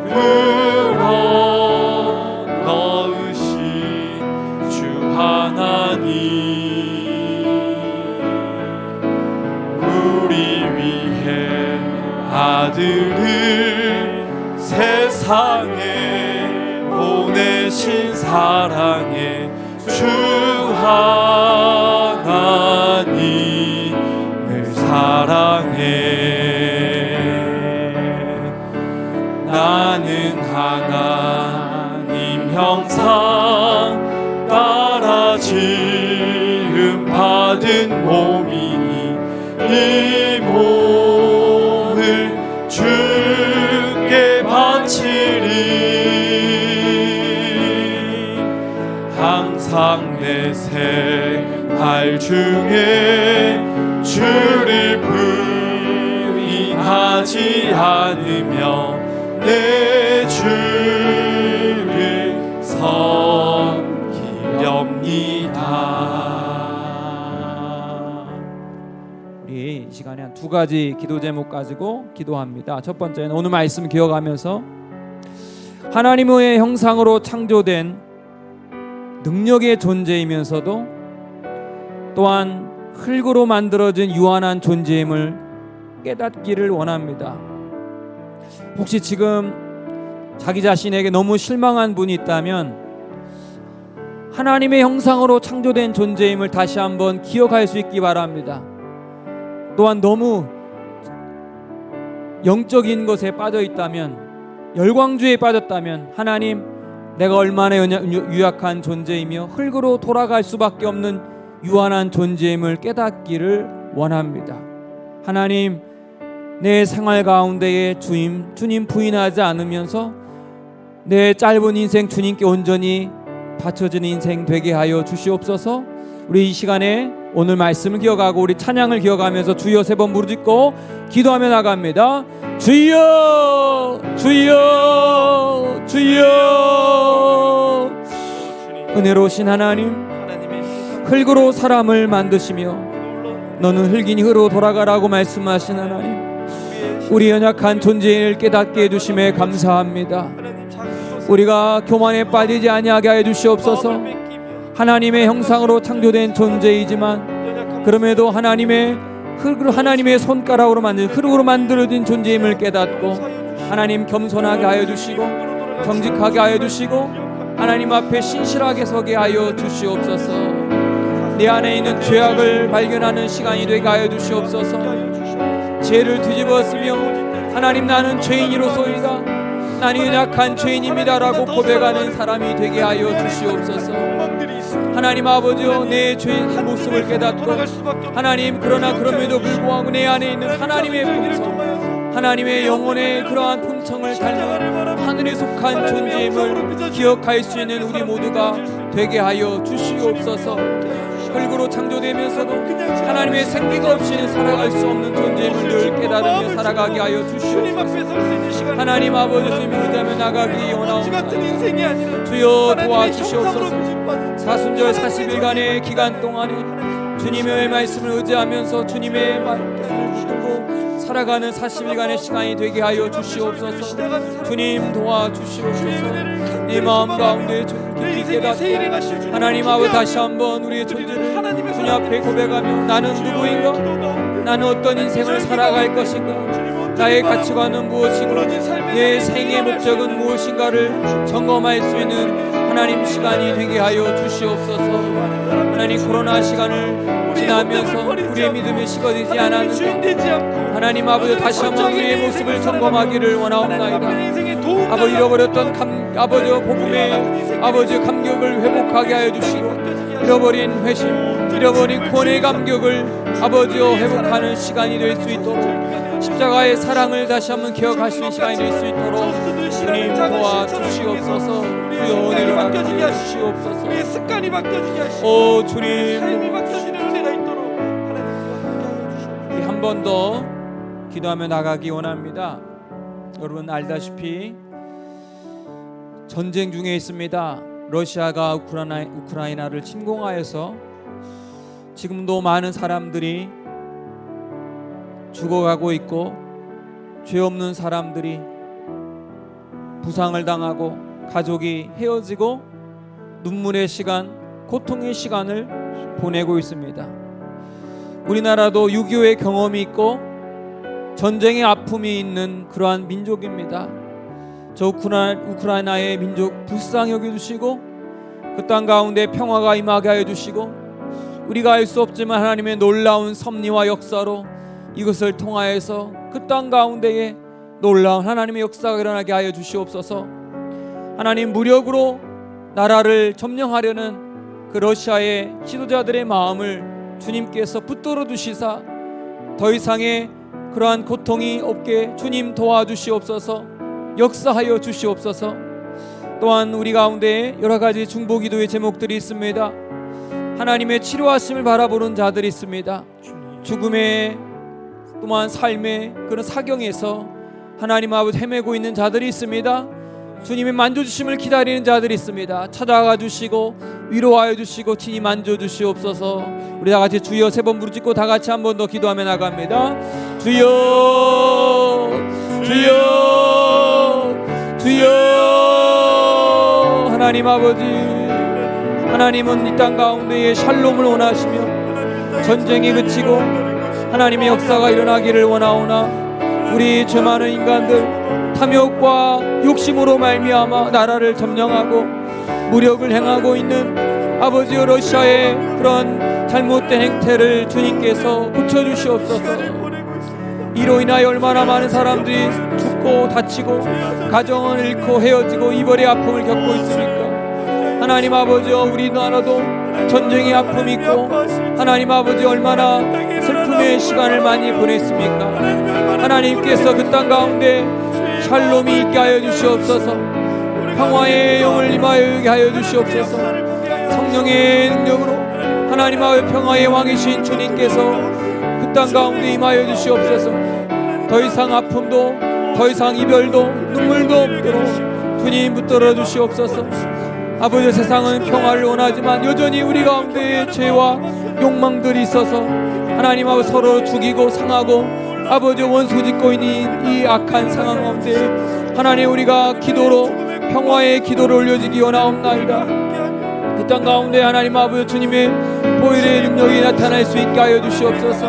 불어 넣으신 주 하나님, 우리 위해 아들을 세상에 보내신 사랑의 주 하나님을 사랑해. 나는 하나님 형상 따라 지음 받은 몸이니 이 몸을 주께 바치리. 항상 내 생활 중에 주를 부인하지 않으며 내 주를 섬기렵니다. 우리 이 시간에 한 두 가지 기도 제목 가지고 기도합니다. 첫 번째는 오늘 말씀 기억하면서 하나님의 형상으로 창조된 능력의 존재이면서도 또한 흙으로 만들어진 유한한 존재임을 깨닫기를 원합니다. 혹시 지금 자기 자신에게 너무 실망한 분이 있다면 하나님의 형상으로 창조된 존재임을 다시 한번 기억할 수 있기 바랍니다. 또한 너무 영적인 것에 빠져 있다면, 열광주의에 빠졌다면, 하나님, 내가 얼마나 유약한 존재이며 흙으로 돌아갈 수밖에 없는 유한한 존재임을 깨닫기를 원합니다. 하나님, 내 생활 가운데에 주님 부인하지 않으면서 내 짧은 인생 주님께 온전히 바쳐진 인생 되게 하여 주시옵소서. 우리 이 시간에 오늘 말씀을 기억하고 우리 찬양을 기억하면서 주여 3번 부르짖고 기도하며 나갑니다. 주여, 주여, 주여. 은혜로우신 하나님, 흙으로 사람을 만드시며 너는 흙이니 흙으로 돌아가라고 말씀하신 하나님, 우리 연약한 존재를 깨닫게 해주심에 감사합니다. 우리가 교만에 빠지지 아니하게 해 주시옵소서. 하나님의 형상으로 창조된 존재이지만 그럼에도 하나님의 손가락으로 만든 흙으로 만들어진 존재임을 깨닫고 하나님 겸손하게 하여 주시고 정직하게 하여 주시고 하나님 앞에 신실하게 서게 하여 주시옵소서. 내 안에 있는 죄악을 발견하는 시간이 되게 하여 주시옵소서. 죄를 뒤집었으며 하나님, 나는 죄인이로소이다, 나는 연약한 죄인입니다라고 고백하는 사람이 되게 하여 주시옵소서. 하나님 아버지여, 내 죄인 모습을 깨닫고 하나님, 그러나 그럼에도 불구하고 내 안에 있는 하나님의 품성, 하나님의 영혼의 그러한 품성을 닮은 하늘에 속한 존재임을 기억할 수 있는 우리 모두가 되게 하여 주시옵소서. 흙으로 창조되면서도 하나님의 생기가 없이는 살아갈 수 없는 존재임을 늘 깨달으며 살아가게 하여 주시옵소서. 하나님 아버지, 주님 의지하며 나가기 원하옵나이다. 주여 도와주시옵소서. 사순절 40일간의 기간 동안에 주님의 말씀을 의지하면서 주님의 말씀을 붙들고 살아가는 40일간의 시간이 되게 하여 주시옵소서. 주님 도와주시옵소서. 내 마음 가운데 깊이 깨닫고 하나님 아버지, 다시 한번 우리의 존재를 주님 앞에 고백하며 나는 누구인가, 나는 어떤 인생을 살아갈 것인가, 나의 가치관은 무엇이고 내 생의 목적은 무엇인가를 점검할 수 있는 하나님 시간이 되게 하여 주시옵소서. 하나님, 코로나 시간을 지나면서 우리의 믿음이 식어지지 않았는데 하나님 아버지, 다시 한번 우리의 모습을 점검하기를 원하옵나이다. 아버지, 잃어버렸던 복음의 아버지 감격을 회복하게 하여 주시고 잃어버린 회심, 잃어버린 구원의 감격을 아버지여 회복하는 시간이 될 수 있도록, 십자가의 사랑을 다시 한번 기억할 수 있는 시간이 될 수 있도록 주님 도와주시옵소서. 주여 은혜를 바꿔주게 하시옵소서. 우리의 습관이 바꿔주게 하시고 오 주님, 삶이 바꿔지는 은혜가 있도록 하나님 우리 한 번 더 기도하며 나가기 원합니다. 여러분 알다시피 전쟁 중에 있습니다. 러시아가 우크라이나를 침공하여서 지금도 많은 사람들이 죽어가고 있고 죄 없는 사람들이 부상을 당하고 가족이 헤어지고 눈물의 시간, 고통의 시간을 보내고 있습니다. 우리나라도 6.25의 경험이 있고 전쟁의 아픔이 있는 그러한 민족입니다. 저 우크라이나의 민족 불쌍히 여겨주시고 그 땅 가운데 평화가 임하게 하여 주시고 우리가 알 수 없지만 하나님의 놀라운 섭리와 역사로 이것을 통하여서 그 땅 가운데에 놀라운 하나님의 역사가 일어나게 하여 주시옵소서. 하나님, 무력으로 나라를 점령하려는 그 러시아의 지도자들의 마음을 주님께서 붙들어 주시사 더 이상의 그러한 고통이 없게 주님 도와주시옵소서. 역사하여 주시옵소서. 또한 우리 가운데 여러 가지 중보기도의 제목들이 있습니다. 하나님의 치료하심을 바라보는 자들이 있습니다. 죽음의 또한 삶의 그런 사경에서 하나님 아버지 헤매고 있는 자들이 있습니다. 주님의 만져주심을 기다리는 자들이 있습니다. 찾아가 주시고 위로하여 주시고 친히 만져주시옵소서. 우리 다같이 주여 3번 부르짖고 다같이 한 번 더 기도하며 나갑니다. 주여, 주여, 주여. 하나님 아버지, 하나님은 이 땅 가운데에 샬롬을 원하시며 전쟁이 그치고 하나님의 역사가 일어나기를 원하오나 우리 죄 많은 인간들 탐욕과 욕심으로 말미암아 나라를 점령하고 무력을 행하고 있는 아버지 러시아의 그런 잘못된 행태를 주님께서 고쳐주시옵소서. 이로 인하여 얼마나 많은 사람들이 죽고 다치고 가정을 잃고 헤어지고 이별의 아픔을 겪고 있습니까? 하나님 아버지, 우리나라도 전쟁의 아픔이 있고 하나님 아버지 얼마나 슬픔의 시간을 많이 보냈습니까? 하나님께서 그 땅 가운데 샬롬이 있게 하여 주시옵소서. 평화의 영을 임하여 하여 주시옵소서. 성령의 능력으로 하나님 아버지 평화의 왕이신 주님께서 그 땅 가운데 임하여 주시옵소서. 더 이상 아픔도 더 이상 이별도 눈물도 없도록 주님 붙들어 주시옵소서. 아버지, 세상은 평화를 원하지만 여전히 우리 가운데 죄와 욕망들이 있어서 하나님 아버지 서로 죽이고 상하고 아버지 원수 짓고 있는 이 악한 상황 가운데 하나님 우리가 기도로 평화의 기도를 올려지기 원하옵나이다. 그 땅 가운데 하나님 아버지 주님의 보혈의 능력이 나타날 수 있게 하여 주시옵소서.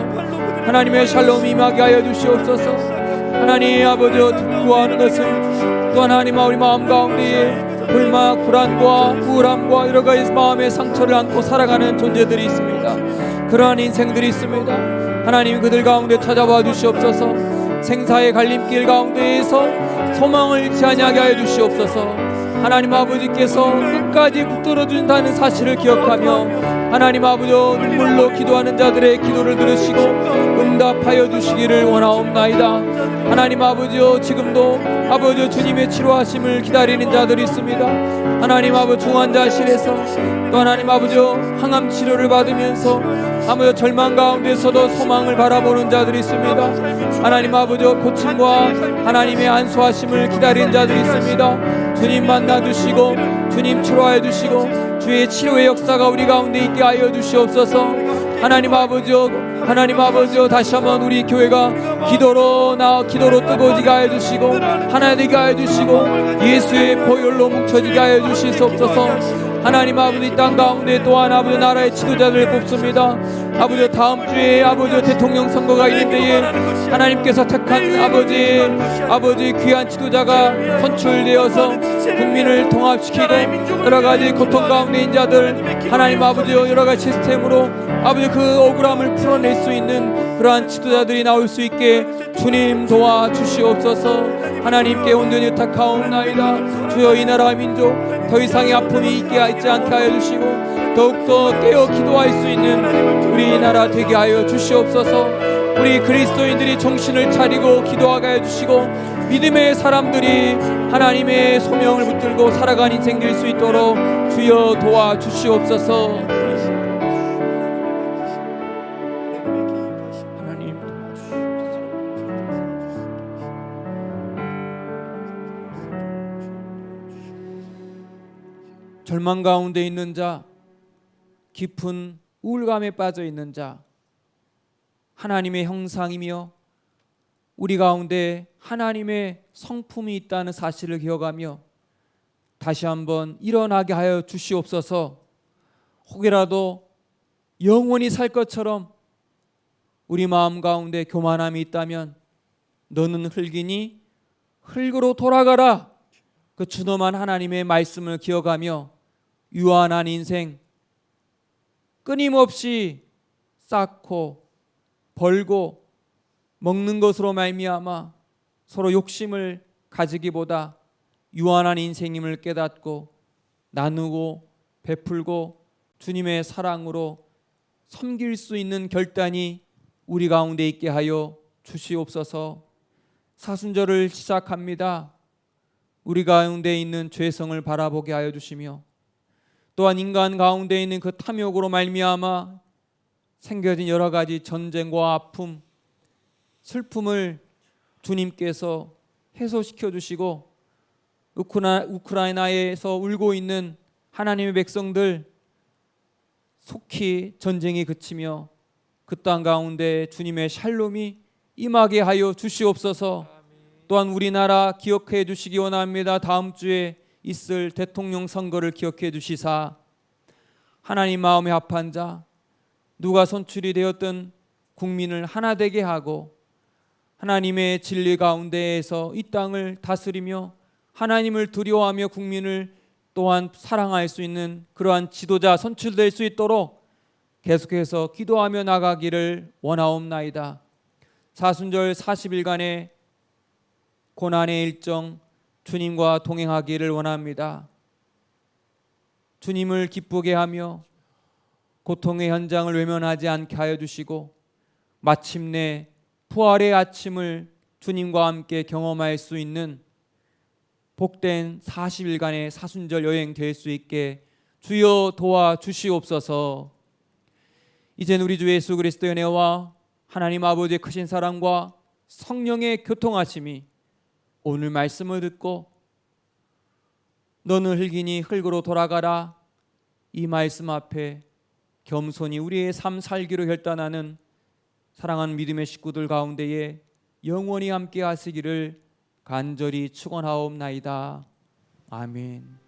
하나님의 샬롬이 임하게 하여 주시옵소서. 하나님 아버지 구하는 것은 또 하나님 우리 마음 가운데에 불만, 불안과 우울함과 여러 가지 마음의 상처를 안고 살아가는 존재들이 있습니다. 그러한 인생들이 있습니다. 하나님 그들 가운데 찾아와 주시옵소서. 생사의 갈림길 가운데에서 소망을 잃지 아니하게 하여 주시옵소서. 하나님 아버지께서 끝까지 붙들어 준다는 사실을 기억하며 하나님 아버지 눈물로 기도하는 자들의 기도를 들으시고 응답하여 주시기를 원하옵나이다. 하나님 아버지, 지금도 아버지 주님의 치료하심을 기다리는 자들이 있습니다. 하나님 아버지 중환자실에서 또 하나님 아버지 항암 치료를 받으면서 아버지 절망 가운데서도 소망을 바라보는 자들이 있습니다. 하나님 아버지 고침과 하나님의 안수하심을 기다리는 자들이 있습니다. 주님 만나 주시고 주님 치료하여 주시고 주의 치료의 역사가 우리 가운데 있게 하여 주시옵소서. 하나님 아버지 다시 한번 우리 교회가 기도로 뜨거워지게 하여 주시고 하나 되게 하여 주시고 예수의 보혈로 뭉쳐지게 하여 주시옵소서. 하나님 아버지 땅 가운데 또한 아버지 나라의 지도자들을 뽑습니다. 아버지 다음 주에 아버지 대통령 선거가 있는데 하나님께서 택한 아버지 귀한 지도자가 선출되어서 국민을 통합시키고 여러 가지 고통 가운데 있는 자들 하나님 아버지 여러 가지 시스템으로 아버지 그 억울함을 풀어낼 수 있는 그러한 지도자들이 나올 수 있게 주님 도와 주시옵소서. 하나님께 온전히 부탁하옵나이다. 주여 이 나라 민족 더 이상의 아픔이 있지 않게 하여 주시고 더욱더 깨어 기도할 수 있는 우리나라 되게 하여 주시옵소서. 우리 그리스도인들이 정신을 차리고 기도하게 하여 주시고 믿음의 사람들이 하나님의 소명을 붙들고 살아가는 인생 될 수 있도록 주여 도와 주시옵소서. 절망 가운데 있는 자, 깊은 우울감에 빠져 있는 자, 하나님의 형상이며 우리 가운데 하나님의 성품이 있다는 사실을 기억하며 다시 한번 일어나게 하여 주시옵소서. 혹이라도 영원히 살 것처럼 우리 마음 가운데 교만함이 있다면 너는 흙이니 흙으로 돌아가라. 그 준엄한 하나님의 말씀을 기억하며 유한한 인생 끊임없이 쌓고 벌고 먹는 것으로 말미암아 서로 욕심을 가지기보다 유한한 인생임을 깨닫고 나누고 베풀고 주님의 사랑으로 섬길 수 있는 결단이 우리 가운데 있게 하여 주시옵소서. 사순절을 시작합니다. 우리 가운데 있는 죄성을 바라보게 하여 주시며 또한 인간 가운데 있는 그 탐욕으로 말미암아 생겨진 여러 가지 전쟁과 아픔, 슬픔을 주님께서 해소시켜 주시고 우크라이나에서 울고 있는 하나님의 백성들 속히 전쟁이 그치며 그 땅 가운데 주님의 샬롬이 임하게 하여 주시옵소서. 또한 우리나라 기억해 주시기 원합니다. 다음 주에 있을 대통령 선거를 기억해 주시사 하나님 마음에 합한 자 누가 선출이 되었든 국민을 하나 되게 하고 하나님의 진리 가운데에서 이 땅을 다스리며 하나님을 두려워하며 국민을 또한 사랑할 수 있는 그러한 지도자 선출될 수 있도록 계속해서 기도하며 나가기를 원하옵나이다. 사순절 40일간의 고난의 일정 주님과 동행하기를 원합니다. 주님을 기쁘게 하며 고통의 현장을 외면하지 않게 하여 주시고 마침내 부활의 아침을 주님과 함께 경험할 수 있는 복된 40일간의 사순절 여행 될 수 있게 주여 도와주시옵소서. 이젠 우리 주 예수 그리스도의 은혜와 하나님 아버지의 크신 사랑과 성령의 교통하심이 오늘 말씀을 듣고 너는 흙이니 흙으로 돌아가라 이 말씀 앞에 겸손히 우리의 삶 살기로 결단하는 사랑하는 믿음의 식구들 가운데에 영원히 함께 하시기를 간절히 축원하옵나이다. 아멘.